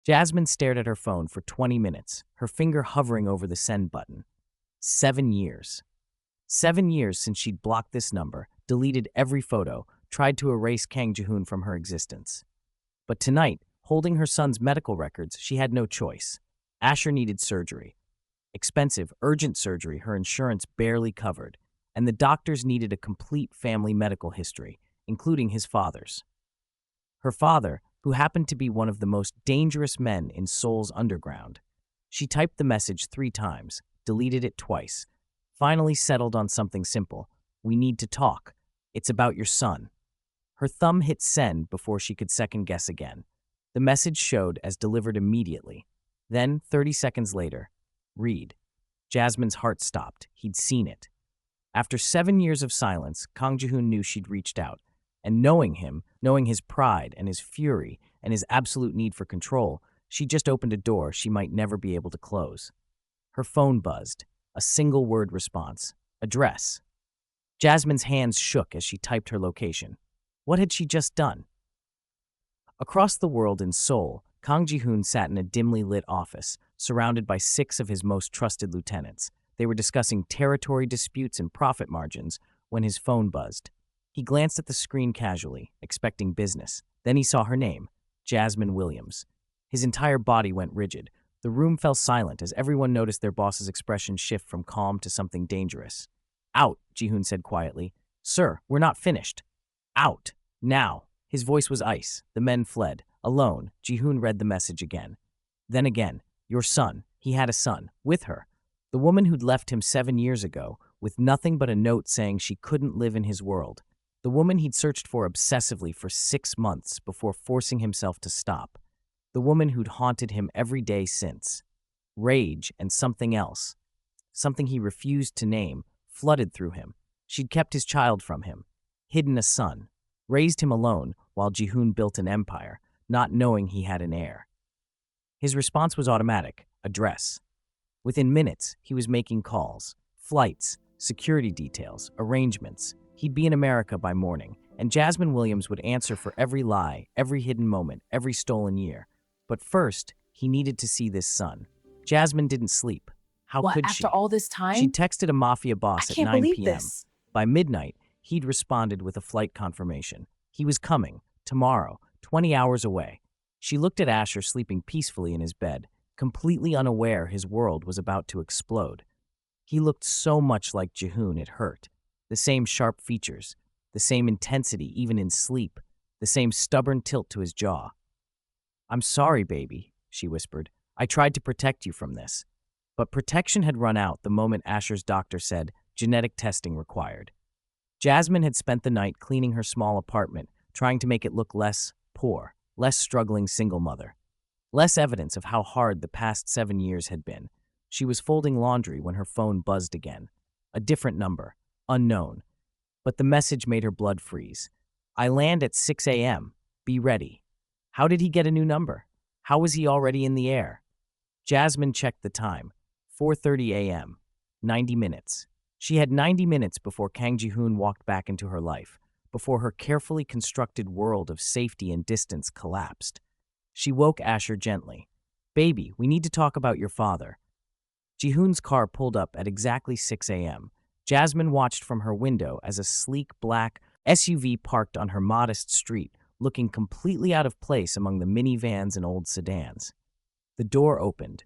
Jasmine stared at her phone for 20 minutes, her finger hovering over the send button. 7 years. 7 years since she'd blocked this number, deleted every photo, tried to erase Kang Ji-hoon from her existence. But tonight, holding her son's medical records, she had no choice. Asher needed surgery. Expensive, urgent surgery her insurance barely covered, and the doctors needed a complete family medical history, including his father's. Her father, who happened to be one of the most dangerous men in Seoul's underground. She typed the message 3 times, deleted it twice, finally settled on something simple. We need to talk. It's about your son. Her thumb hit send before she could second-guess again. The message showed as delivered immediately. Then, 30 seconds later, read. Jasmine's heart stopped. He'd seen it. After 7 years of silence, Kang Ji-hoon knew she'd reached out. And knowing him, knowing his pride and his fury and his absolute need for control, she just opened a door she might never be able to close. Her phone buzzed. A single-word response. Address. Jasmine's hands shook as she typed her location. What had she just done? Across the world in Seoul, Kang Ji-hoon sat in a dimly lit office, surrounded by 6 of his most trusted lieutenants. They were discussing territory disputes and profit margins when his phone buzzed. He glanced at the screen casually, expecting business. Then he saw her name, Jasmine Williams. His entire body went rigid. The room fell silent as everyone noticed their boss's expression shift from calm to something dangerous. Out, Ji-hoon said quietly. Sir, we're not finished. Out. Now. His voice was ice. The men fled. Alone, Ji-hoon read the message again. Then again. Your son. He had a son. With her. The woman who'd left him 7 years ago, with nothing but a note saying she couldn't live in his world. The woman he'd searched for obsessively for 6 months before forcing himself to stop. The woman who'd haunted him every day since. Rage and something else, something he refused to name, flooded through him. She'd kept his child from him, hidden a son, raised him alone while Ji-hoon built an empire, not knowing he had an heir. His response was automatic, address. Within minutes, he was making calls, flights, security details, arrangements. He'd be in America by morning, and Jasmine Williams would answer for every lie, every hidden moment, every stolen year. But first, he needed to see this son. Jasmine didn't sleep. How could she? After all this time? She'd texted a Mafia boss I at can't 9 believe p.m. this. By midnight, he'd responded with a flight confirmation. He was coming, tomorrow, 20 hours away. She looked at Asher sleeping peacefully in his bed, completely unaware his world was about to explode. He looked so much like Ji-hoon it hurt. The same sharp features, the same intensity even in sleep, the same stubborn tilt to his jaw. I'm sorry, baby, she whispered. I tried to protect you from this. But protection had run out the moment Asher's doctor said genetic testing required. Jasmine had spent the night cleaning her small apartment, trying to make it look less poor, less struggling single mother. Less evidence of how hard the past 7 years had been. She was folding laundry when her phone buzzed again. A different number. Unknown. But the message made her blood freeze. I land at 6 a.m. Be ready. How did he get a new number? How was he already in the air? Jasmine checked the time. 4:30 a.m. 90 minutes. She had 90 minutes before Kang Ji-hoon walked back into her life, before her carefully constructed world of safety and distance collapsed. She woke Asher gently. Baby, we need to talk about your father. Ji-hoon's car pulled up at exactly 6 a.m. Jasmine watched from her window as a sleek black SUV parked on her modest street, looking completely out of place among the minivans and old sedans. The door opened,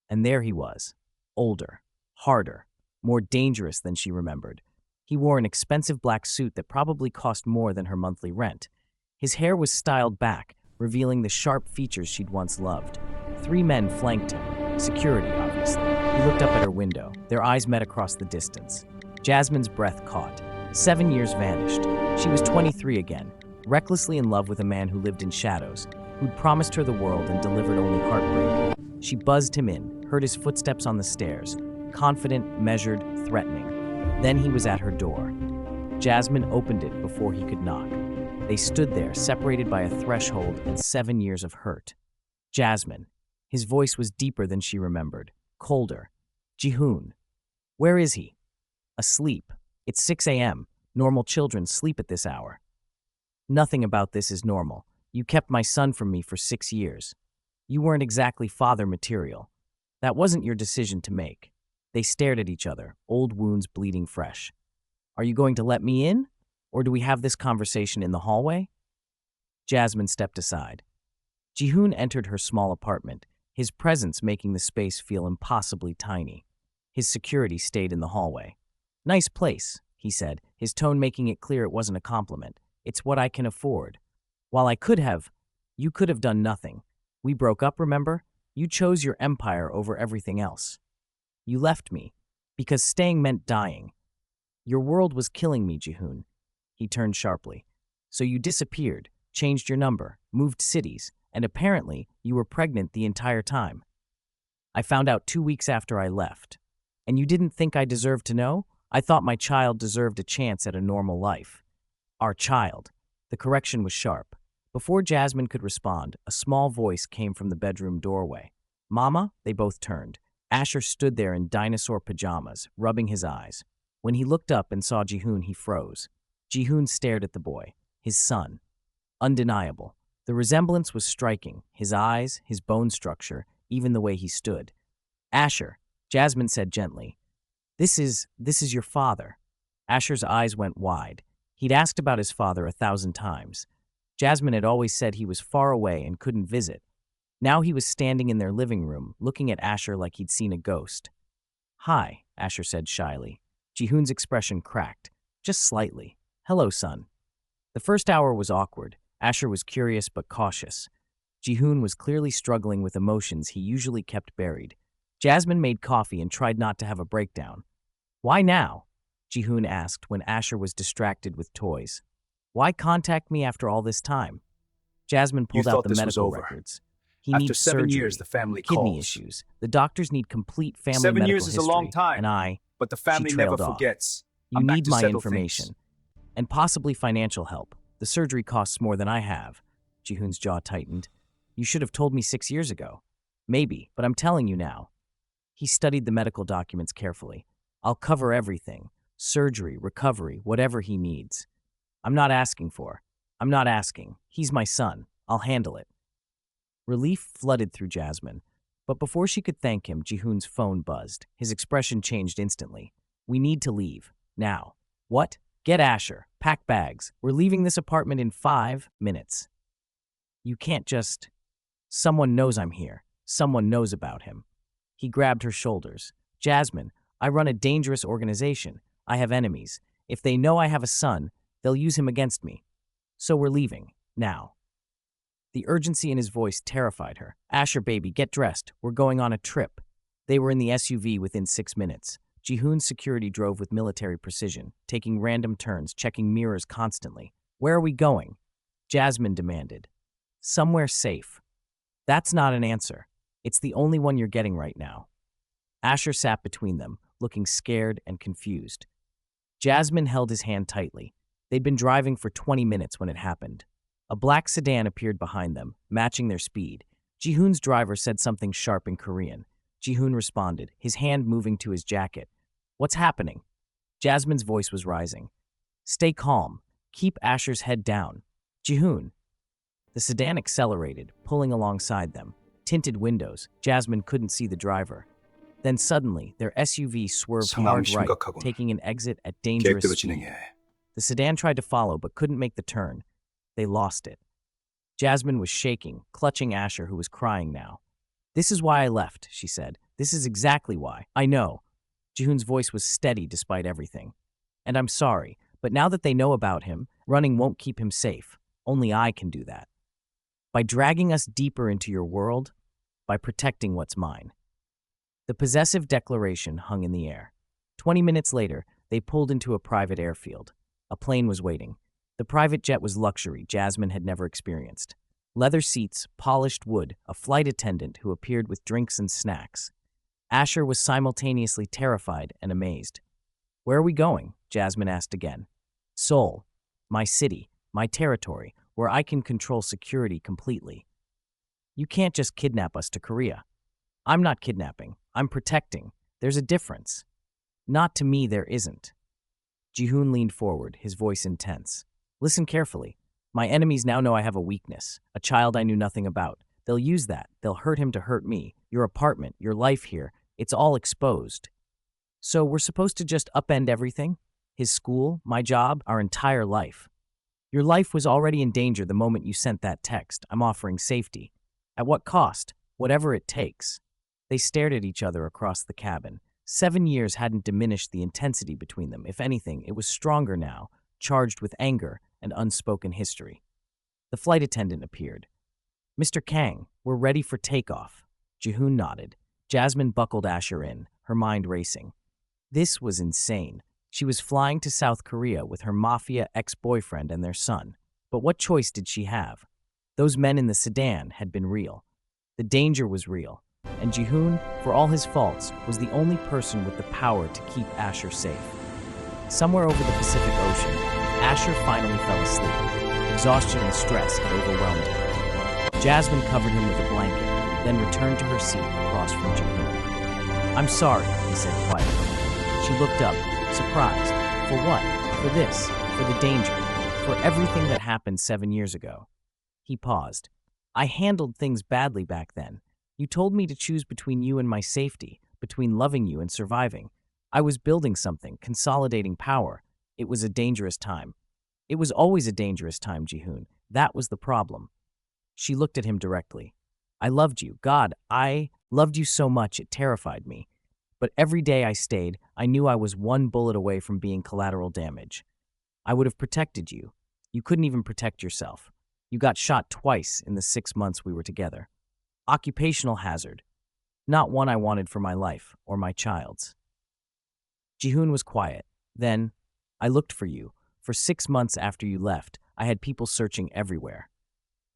and there he was, older, harder, more dangerous than she remembered. He wore an expensive black suit that probably cost more than her monthly rent. His hair was styled back, revealing the sharp features she'd once loved. 3 men flanked him, security, obviously. He looked up at her window. Their eyes met across the distance. Jasmine's breath caught. 7 years vanished. She was 23 again, recklessly in love with a man who lived in shadows, who'd promised her the world and delivered only heartbreak. She buzzed him in, heard his footsteps on the stairs, confident, measured, threatening. Then he was at her door. Jasmine opened it before he could knock. They stood there, separated by a threshold and 7 years of hurt. Jasmine. His voice was deeper than she remembered, colder. Ji-hoon. Where is he? Asleep. It's 6 a.m. Normal children sleep at this hour. Nothing about this is normal. You kept my son from me for 6 years. You weren't exactly father material. That wasn't your decision to make. They stared at each other, old wounds bleeding fresh. Are you going to let me in? Or do we have this conversation in the hallway? Jasmine stepped aside. Jihoon entered her small apartment, his presence making the space feel impossibly tiny. His security stayed in the hallway. Nice place, he said, his tone making it clear it wasn't a compliment. It's what I can afford. While you could have done nothing. We broke up, remember? You chose your empire over everything else. You left me, because staying meant dying. Your world was killing me, Jihoon. He turned sharply. So you disappeared, changed your number, moved cities, and apparently you were pregnant the entire time. I found out 2 weeks after I left. And you didn't think I deserved to know? I thought my child deserved a chance at a normal life. Our child. The correction was sharp. Before Jasmine could respond, a small voice came from the bedroom doorway. Mama? They both turned. Asher stood there in dinosaur pajamas, rubbing his eyes. When he looked up and saw Jihoon, he froze. Jihoon stared at the boy, his son. Undeniable. The resemblance was striking, his eyes, his bone structure, even the way he stood. Asher, Jasmine said gently. This is your father. Asher's eyes went wide. He'd asked about his father 1,000 times. Jasmine had always said he was far away and couldn't visit. Now he was standing in their living room, looking at Asher like he'd seen a ghost. Hi, Asher said shyly. Jihoon's expression cracked, just slightly. Hello, son. The first hour was awkward. Asher was curious but cautious. Jihoon was clearly struggling with emotions he usually kept buried. Jasmine made coffee and tried not to have a breakdown. Why now? Jihoon asked when Asher was distracted with toys. Why contact me after all this time? Jasmine pulled out the medical records. He After needs 7 surgery, years, the family kidney calls. issues. The doctors need complete family 7 medical years is history. a long time, And but the family she never trailed off. forgets. You I'm back need to my settle information. things. And possibly financial help. The surgery costs more than I have. Jihoon's jaw tightened. You should have told me 6 years ago. Maybe, but I'm telling you now. He studied the medical documents carefully. I'll cover everything. Surgery, recovery, whatever he needs. I'm not asking. He's my son. I'll handle it. Relief flooded through Jasmine. But before she could thank him, Jihoon's phone buzzed. His expression changed instantly. We need to leave. Now. What? Get Asher. Pack bags. We're leaving this apartment in 5 minutes. You can't just... Someone knows I'm here. Someone knows about him. He grabbed her shoulders. Jasmine, I run a dangerous organization. I have enemies. If they know I have a son, they'll use him against me. So we're leaving. Now. The urgency in his voice terrified her. Asher, baby, get dressed. We're going on a trip. They were in the SUV within 6 minutes. Jihoon's security drove with military precision, taking random turns, checking mirrors constantly. Where are we going? Jasmine demanded. Somewhere safe. That's not an answer. It's the only one you're getting right now. Asher sat between them, looking scared and confused. Jasmine held his hand tightly. They'd been driving for 20 minutes when it happened. A black sedan appeared behind them, matching their speed. Jihoon's driver said something sharp in Korean. Jihoon responded, his hand moving to his jacket. What's happening? Jasmine's voice was rising. Stay calm. Keep Asher's head down. Jihoon. The sedan accelerated, pulling alongside them. Tinted windows. Jasmine couldn't see the driver. Then suddenly, their SUV swerved hard right, taking an exit at dangerous speed. The sedan tried to follow but couldn't make the turn. They lost it. Jasmine was shaking, clutching Asher, who was crying now. This is why I left, she said. This is exactly why. I know. Jihoon's voice was steady despite everything. And I'm sorry, but now that they know about him, running won't keep him safe. Only I can do that. By dragging us deeper into your world, by protecting what's mine. The possessive declaration hung in the air. 20 minutes later, they pulled into a private airfield. A plane was waiting. The private jet was luxury Jasmine had never experienced. Leather seats, polished wood, a flight attendant who appeared with drinks and snacks. Asher was simultaneously terrified and amazed. Where are we going? Jasmine asked again. Seoul, my city, my territory, where I can control security completely. You can't just kidnap us to Korea. I'm not kidnapping. I'm protecting. There's a difference. Not to me, there isn't. Jihoon leaned forward, his voice intense. Listen carefully. My enemies now know I have a weakness, a child I knew nothing about. They'll use that. They'll hurt him to hurt me. Your apartment, your life here, it's all exposed. So we're supposed to just upend everything? His school, my job, our entire life. Your life was already in danger the moment you sent that text. I'm offering safety. At what cost? Whatever it takes. They stared at each other across the cabin. 7 years hadn't diminished the intensity between them. If anything, it was stronger now, charged with anger and unspoken history. The flight attendant appeared. Mr. Kang, we're ready for takeoff. Jihoon nodded. Jasmine buckled Asher in, her mind racing. This was insane. She was flying to South Korea with her Mafia ex-boyfriend and their son. But what choice did she have? Those men in the sedan had been real. The danger was real. And Jihoon, for all his faults, was the only person with the power to keep Asher safe. Somewhere over the Pacific Ocean, Asher finally fell asleep. Exhaustion and stress had overwhelmed him. Jasmine covered him with a blanket, then returned to her seat across from Jihoon. I'm sorry, he said quietly. She looked up, surprised. For what? For this, for the danger, for everything that happened 7 years ago. He paused. I handled things badly back then. You told me to choose between you and my safety, between loving you and surviving. I was building something, consolidating power. It was a dangerous time. It was always a dangerous time, Jihoon. That was the problem. She looked at him directly. I loved you. God, I loved you so much it terrified me. But every day I stayed, I knew I was one bullet away from being collateral damage. I would have protected you. You couldn't even protect yourself. You got shot twice in the 6 months we were together. Occupational hazard. Not one I wanted for my life or my child's. Jihoon was quiet. Then, I looked for you. For 6 months after you left, I had people searching everywhere.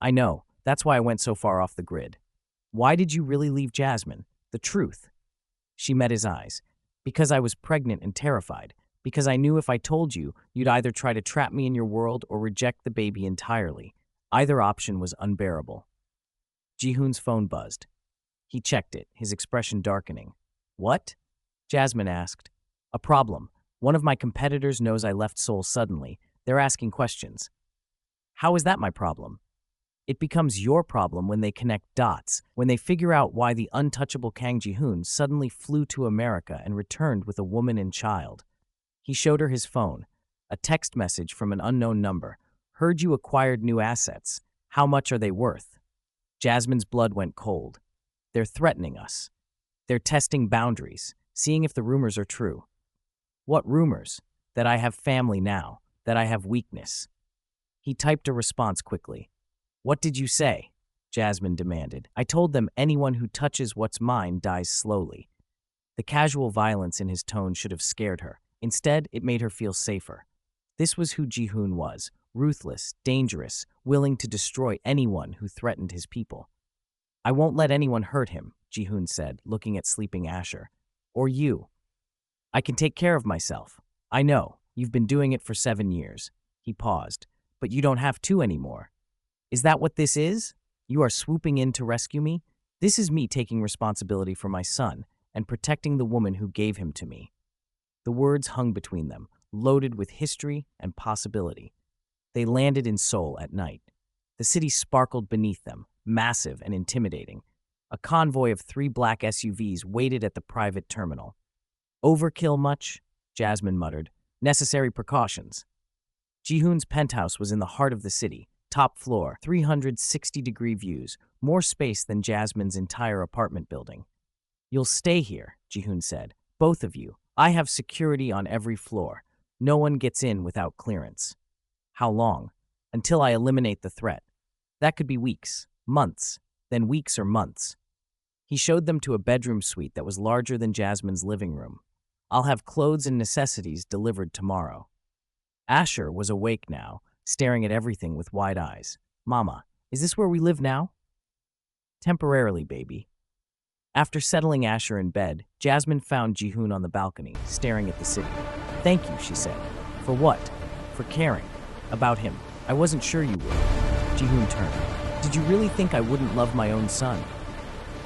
I know. That's why I went so far off the grid. Why did you really leave Jasmine? The truth. She met his eyes. Because I was pregnant and terrified. Because I knew if I told you, you'd either try to trap me in your world or reject the baby entirely. Either option was unbearable. Jihoon's phone buzzed. He checked it, his expression darkening. What? Jasmine asked. A problem. One of my competitors knows I left Seoul suddenly. They're asking questions. How is that my problem? It becomes your problem when they connect dots, when they figure out why the untouchable Kang Jihoon suddenly flew to America and returned with a woman and child. He showed her his phone, a text message from an unknown number. Heard you acquired new assets. How much are they worth? Jasmine's blood went cold. They're threatening us. They're testing boundaries, seeing if the rumors are true. What rumors? That I have family now, that I have weakness. He typed a response quickly. What did you say? Jasmine demanded. I told them anyone who touches what's mine dies slowly. The casual violence in his tone should have scared her. Instead, it made her feel safer. This was who Jihoon was, ruthless, dangerous, willing to destroy anyone who threatened his people. I won't let anyone hurt him, Jihoon said, looking at sleeping Asher. Or you. I can take care of myself. I know, you've been doing it for 7 years. He paused. But you don't have to anymore. Is that what this is? You are swooping in to rescue me? This is me taking responsibility for my son and protecting the woman who gave him to me. The words hung between them, loaded with history and possibility. They landed in Seoul at night. The city sparkled beneath them, massive and intimidating. A convoy of 3 black SUVs waited at the private terminal. Overkill much? Jasmine muttered. Necessary precautions. Jihoon's penthouse was in the heart of the city. Top floor, 360-degree views, more space than Jasmine's entire apartment building. You'll stay here, Jihoon said. Both of you. I have security on every floor. No one gets in without clearance. How long? Until I eliminate the threat. That could be weeks, months, then weeks or months. He showed them to a bedroom suite that was larger than Jasmine's living room. I'll have clothes and necessities delivered tomorrow. Asher was awake now, staring at everything with wide eyes. Mama, is this where we live now? Temporarily, baby. After settling Asher in bed, Jasmine found Jihoon on the balcony, staring at the city. Thank you, she said. For what? For caring. About him. I wasn't sure you would. Jihoon turned. Did you really think I wouldn't love my own son?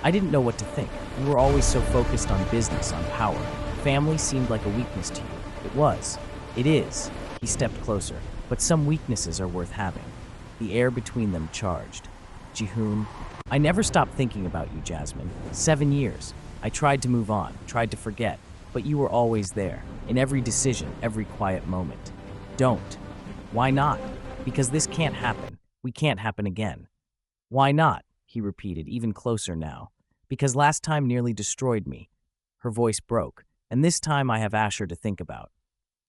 I didn't know what to think. You were always so focused on business, on power. Family seemed like a weakness to you. It was. It is. He stepped closer. But some weaknesses are worth having. The air between them charged. Jihoon, I never stopped thinking about you, Jasmine. 7 years. I tried to move on, tried to forget, but you were always there, in every decision, every quiet moment. Don't. Why not? Because this can't happen. We can't happen again. Why not? He repeated, even closer now. Because last time nearly destroyed me. Her voice broke, and this time I have Asher to think about.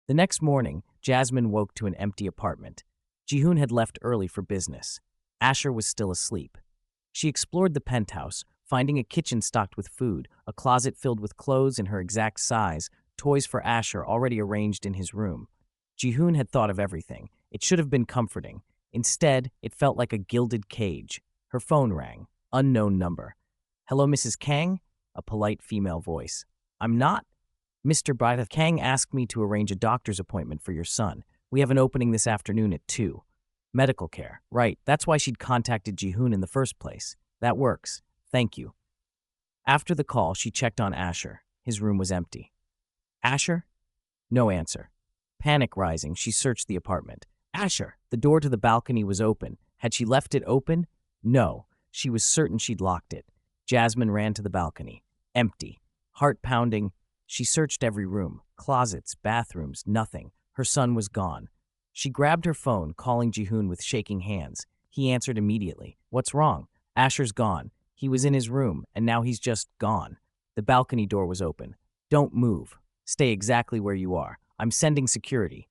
The next morning, Jasmine woke to an empty apartment. Jihoon had left early for business. Asher was still asleep. She explored the penthouse, finding a kitchen stocked with food, a closet filled with clothes in her exact size, toys for Asher already arranged in his room. Jihoon had thought of everything. It should have been comforting. Instead, it felt like a gilded cage. Her phone rang. Unknown number. Hello, Mrs. Kang? A polite female voice. I'm not. Mr. Brytha Kang asked me to arrange a doctor's appointment for your son. We have an opening this afternoon at 2. Medical care. Right, that's why she'd contacted Jihoon in the first place. That works. Thank you. After the call, she checked on Asher. His room was empty. Asher? No answer. Panic rising, she searched the apartment. Asher! The door to the balcony was open. Had she left it open? No. She was certain she'd locked it. Jasmine ran to the balcony. Empty. Heart pounding. She searched every room. Closets, bathrooms, nothing. Her son was gone. She grabbed her phone, calling Jihoon with shaking hands. He answered immediately. What's wrong? Asher's gone. He was in his room, and now he's just gone. The balcony door was open. Don't move. Stay exactly where you are. I'm sending security.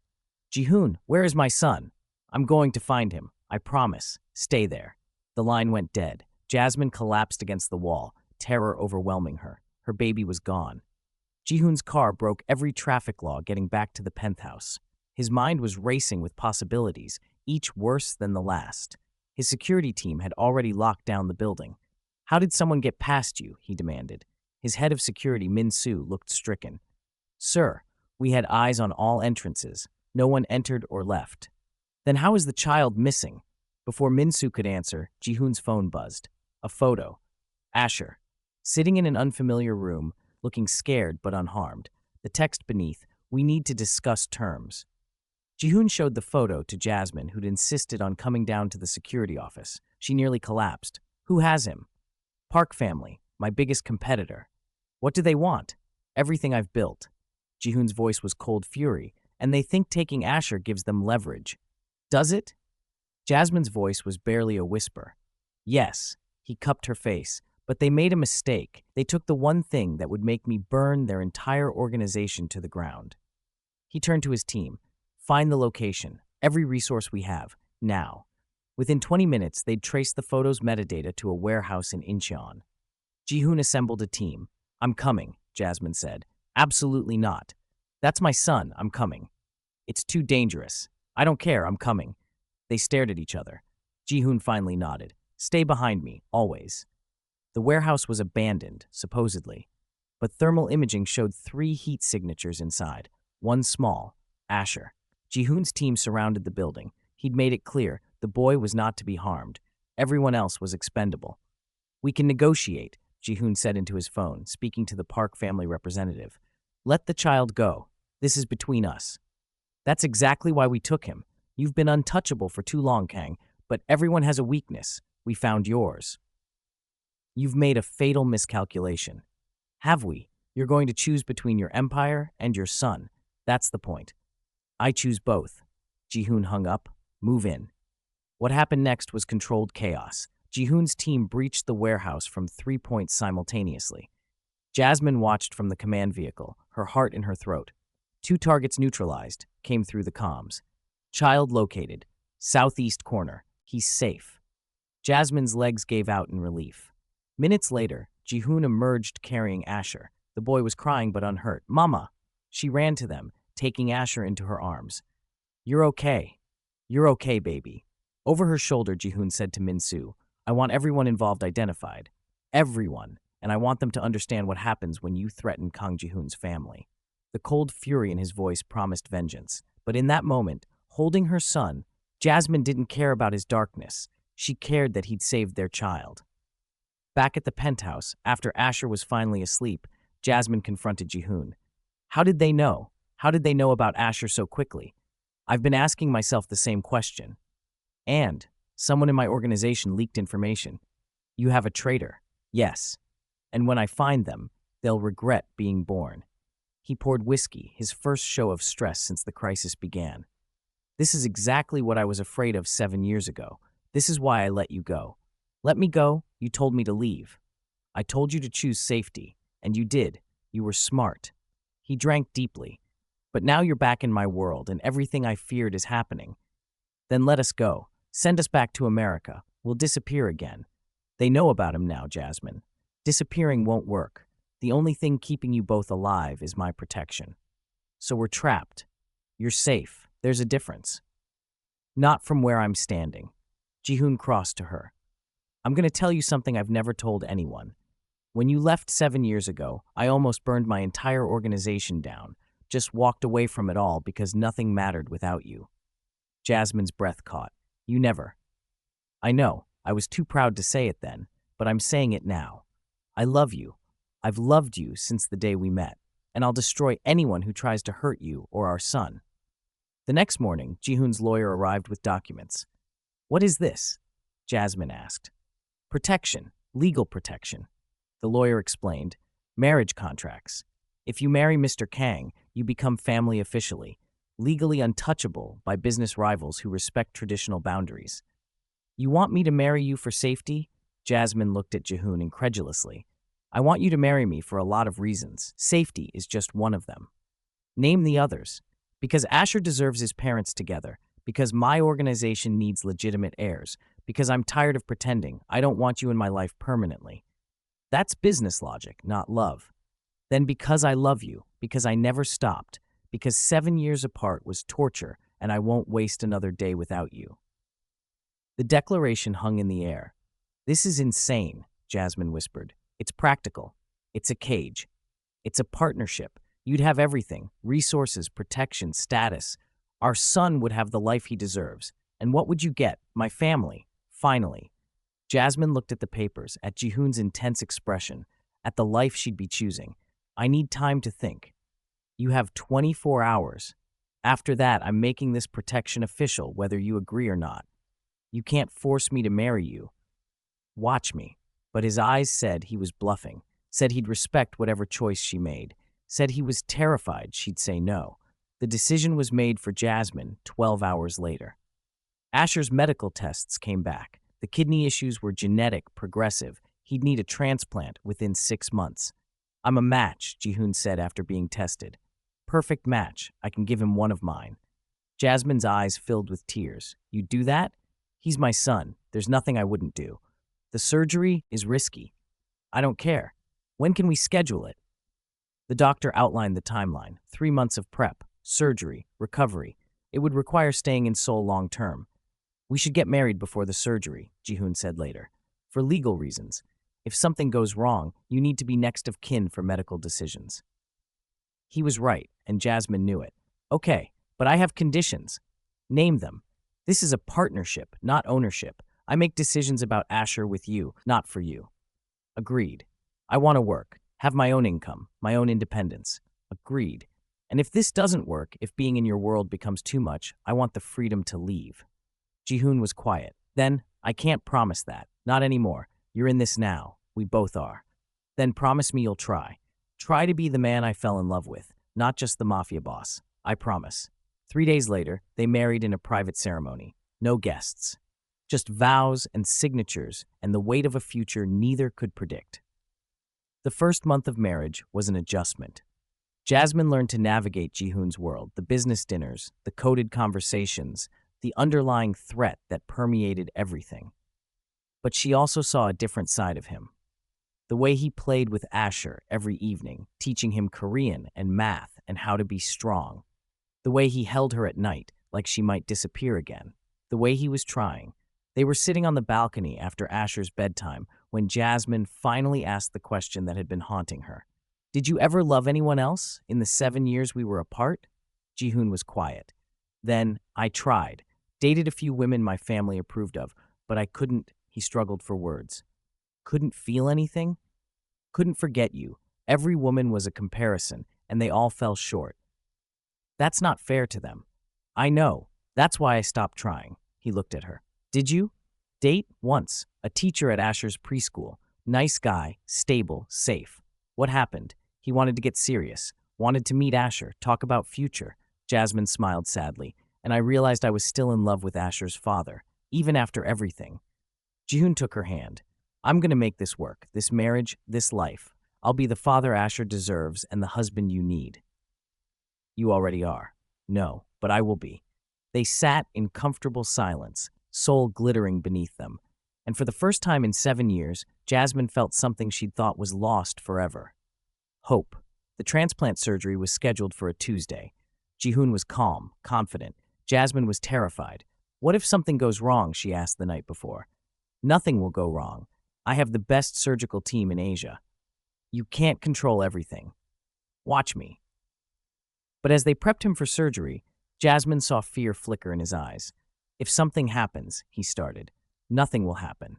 Jihoon, where is my son? I'm going to find him. I promise. Stay there. The line went dead. Jasmine collapsed against the wall, terror overwhelming her. Her baby was gone. Jihoon's car broke every traffic law getting back to the penthouse. His mind was racing with possibilities, each worse than the last. His security team had already locked down the building. How did someone get past you? He demanded. His head of security, Min-soo, looked stricken. Sir, we had eyes on all entrances. No one entered or left. Then how is the child missing? Before Min-soo could answer, Jihoon's phone buzzed. A photo. Asher. Sitting in an unfamiliar room, looking scared but unharmed. The text beneath, we need to discuss terms. Jihoon showed the photo to Jasmine, who'd insisted on coming down to the security office. She nearly collapsed. Who has him? Park family, my biggest competitor. What do they want? Everything I've built. Jihoon's voice was cold fury, and they think taking Asher gives them leverage. Does it? Jasmine's voice was barely a whisper. Yes, he cupped her face, but they made a mistake. They took the one thing that would make me burn their entire organization to the ground. He turned to his team. Find the location, every resource we have, now. Within 20 minutes, they'd traced the photo's metadata to a warehouse in Incheon. Jihoon assembled a team. I'm coming, Jasmine said. Absolutely not. That's my son, I'm coming. It's too dangerous. I don't care, I'm coming. They stared at each other. Jihoon finally nodded. Stay behind me, always. The warehouse was abandoned, supposedly. But thermal imaging showed 3 heat signatures inside. One small, Asher. Jihoon's team surrounded the building. He'd made it clear the boy was not to be harmed. Everyone else was expendable. We can negotiate, Jihoon said into his phone, speaking to the Park family representative. Let the child go. This is between us. That's exactly why we took him. You've been untouchable for too long, Kang, but everyone has a weakness. We found yours. You've made a fatal miscalculation. Have we? You're going to choose between your empire and your son. That's the point. I choose both. Jihoon hung up. Move in. What happened next was controlled chaos. Jihoon's team breached the warehouse from 3 points simultaneously. Jasmine watched from the command vehicle, her heart in her throat. 2 targets neutralized, came through the comms. Child located. Southeast corner. He's safe. Jasmine's legs gave out in relief. Minutes later, Jihoon emerged carrying Asher. The boy was crying but unhurt. Mama! She ran to them, taking Asher into her arms. You're okay. You're okay, baby. Over her shoulder, Jihoon said to Min-soo, I want everyone involved identified. Everyone. And I want them to understand what happens when you threaten Kang Jihoon's family. The cold fury in his voice promised vengeance. But in that moment, holding her son, Jasmine didn't care about his darkness. She cared that he'd saved their child. Back at the penthouse, after Asher was finally asleep, Jasmine confronted Jihoon. How did they know? How did they know about Asher so quickly? I've been asking myself the same question. And, Someone in my organization leaked information. You have a traitor. Yes. And when I find them, they'll regret being born. He poured whiskey, his first show of stress since the crisis began. This is exactly what I was afraid of 7 years ago. This is why I let you go. Let me go? You told me to leave. I told you to choose safety, and you did. You were smart. He drank deeply. But now you're back in my world, and everything I feared is happening. Then let us go. Send us back to America. We'll disappear again. They know about him now, Jasmine. Disappearing won't work. The only thing keeping you both alive is my protection. So we're trapped. You're safe. There's a difference. Not from where I'm standing. Jihoon crossed to her. I'm going to tell you something I've never told anyone. When you left 7 years ago, I almost burned my entire organization down, just walked away from it all because nothing mattered without you. Jasmine's breath caught. You never. I know, I was too proud to say it then, but I'm saying it now. I love you. I've loved you since the day we met, and I'll destroy anyone who tries to hurt you or our son. The next morning, Jihoon's lawyer arrived with documents. What is this? Jasmine asked. Protection, legal protection. The lawyer explained. Marriage contracts. If you marry Mr. Kang, you become family officially, legally untouchable by business rivals who respect traditional boundaries. You want me to marry you for safety? Jasmine looked at Jihoon incredulously. I want you to marry me for a lot of reasons. Safety is just one of them. Name the others. Because Asher deserves his parents together. Because my organization needs legitimate heirs. Because I'm tired of pretending. I don't want you in my life permanently. That's business logic, not love. Then because I love you, because I never stopped, because 7 years apart was torture, and I won't waste another day without you. The declaration hung in the air. This is insane, Jasmine whispered. It's practical. It's a cage. It's a partnership. You'd have everything, resources, protection, status. Our son would have the life he deserves. And what would you get? My family. Finally. Jasmine looked at the papers, at Jihoon's intense expression, at the life she'd be choosing. I need time to think. You have 24 hours. After that, I'm making this protection official, whether you agree or not. You can't force me to marry you. Watch me. But his eyes said he was bluffing, said he'd respect whatever choice she made, said he was terrified she'd say no. The decision was made for Jasmine 12 hours later. Asher's medical tests came back. The kidney issues were genetic, progressive. He'd need a transplant within 6 months. I'm a match, Jihoon said after being tested. Perfect match. I can give him one of mine. Jasmine's eyes filled with tears. You'd do that? He's my son. There's nothing I wouldn't do. The surgery is risky. I don't care. When can we schedule it? The doctor outlined the timeline. 3 months of prep, surgery, recovery. It would require staying in Seoul long term. We should get married before the surgery, Jihoon said later. For legal reasons. If something goes wrong, you need to be next of kin for medical decisions. He was right, and Jasmine knew it. Okay, but I have conditions. Name them. This is a partnership, not ownership. I make decisions about Asher with you, not for you. Agreed. I want to work, have my own income, my own independence. Agreed. And if this doesn't work, if being in your world becomes too much, I want the freedom to leave. Jihoon was quiet. Then, I can't promise that. Not anymore. You're in this now. We both are. Then promise me you'll try. Try to be the man I fell in love with, not just the mafia boss. I promise. 3 days later, they married in a private ceremony. No guests. Just vows and signatures and the weight of a future neither could predict. The first month of marriage was an adjustment. Jasmine learned to navigate Jihoon's world, the business dinners, the coded conversations, the underlying threat that permeated everything. But she also saw a different side of him. The way he played with Asher every evening, teaching him Korean and math and how to be strong. The way he held her at night, like she might disappear again. The way he was trying. They were sitting on the balcony after Asher's bedtime when Jasmine finally asked the question that had been haunting her. Did you ever love anyone else in the 7 years we were apart? Jihoon was quiet. Then, I tried. Dated a few women my family approved of, but I couldn't, he struggled for words. Couldn't feel anything? Couldn't forget you. Every woman was a comparison, and they all fell short. That's not fair to them. I know. That's why I stopped trying. He looked at her. Did you? Date? Once. A teacher at Asher's preschool. Nice guy, stable, safe. What happened? He wanted to get serious. Wanted to meet Asher, talk about future. Jasmine smiled sadly, and I realized I was still in love with Asher's father, even after everything. Jihoon took her hand. I'm gonna make this work, this marriage, this life. I'll be the father Asher deserves and the husband you need. You already are. No, but I will be. They sat in comfortable silence, soul glittering beneath them. And for the first time in 7 years, Jasmine felt something she'd thought was lost forever. Hope. The transplant surgery was scheduled for a Tuesday. Jihoon was calm, confident. Jasmine was terrified. What if something goes wrong, she asked the night before. Nothing will go wrong. I have the best surgical team in Asia. You can't control everything. Watch me. But as they prepped him for surgery, Jasmine saw fear flicker in his eyes. If something happens, he started, nothing will happen.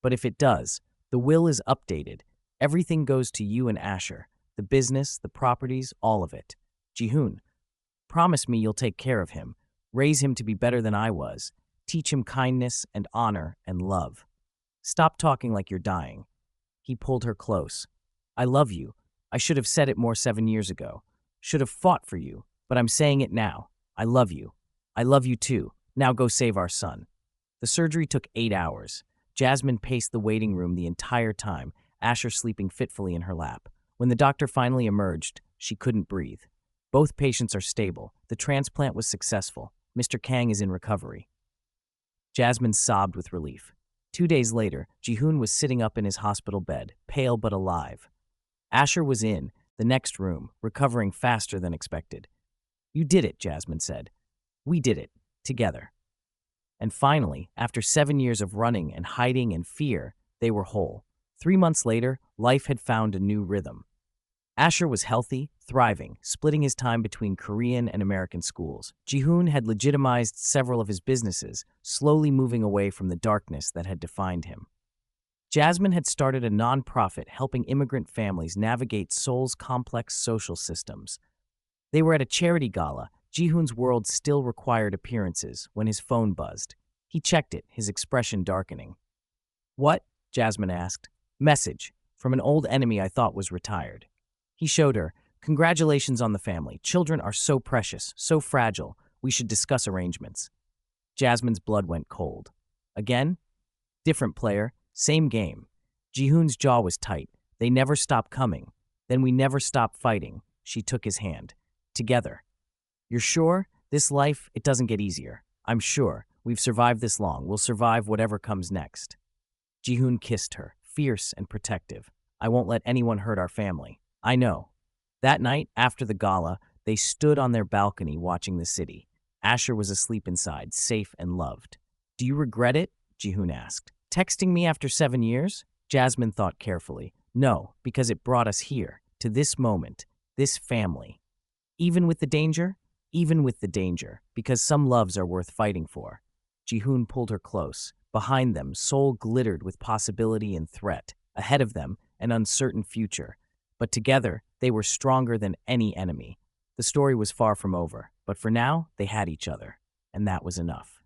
But if it does, the will is updated. Everything goes to you and Asher. The business, the properties, all of it. Jihoon, promise me you'll take care of him. Raise him to be better than I was. Teach him kindness and honor and love. Stop talking like you're dying. He pulled her close. I love you. I should have said it more 7 years ago. Should have fought for you, but I'm saying it now. I love you. I love you too. Now go save our son. The surgery took 8 hours. Jasmine paced the waiting room the entire time, Asher sleeping fitfully in her lap. When the doctor finally emerged, she couldn't breathe. Both patients are stable. The transplant was successful. Mr. Kang is in recovery. Jasmine sobbed with relief. 2 days later, Jihoon was sitting up in his hospital bed, pale but alive. Asher was in the next room, recovering faster than expected. You did it, Jasmine said. We did it, together. And finally, after 7 years of running and hiding and fear, they were whole. 3 months later, life had found a new rhythm. Asher was healthy, thriving, splitting his time between Korean and American schools. Jihoon had legitimized several of his businesses, slowly moving away from the darkness that had defined him. Jasmine had started a nonprofit helping immigrant families navigate Seoul's complex social systems. They were at a charity gala. Jihoon's world still required appearances when his phone buzzed. He checked it, his expression darkening. What? Jasmine asked. Message. From an old enemy I thought was retired. He showed her. Congratulations on the family. Children are so precious, so fragile. We should discuss arrangements. Jasmine's blood went cold. Again? Different player, same game. Jihoon's jaw was tight. They never stopped coming. Then we never stopped fighting. She took his hand. Together. You're sure? This life, it doesn't get easier. I'm sure. We've survived this long. We'll survive whatever comes next. Jihoon kissed her, fierce and protective. I won't let anyone hurt our family. I know. That night, after the gala, they stood on their balcony watching the city. Asher was asleep inside, safe and loved. Do you regret it? Jihoon asked. Texting me after 7 years? Jasmine thought carefully. No, because it brought us here, to this moment, this family. Even with the danger? Even with the danger, because some loves are worth fighting for. Jihoon pulled her close. Behind them, Seoul glittered with possibility and threat. Ahead of them, an uncertain future. But together, they were stronger than any enemy. The story was far from over, but for now, they had each other, and that was enough.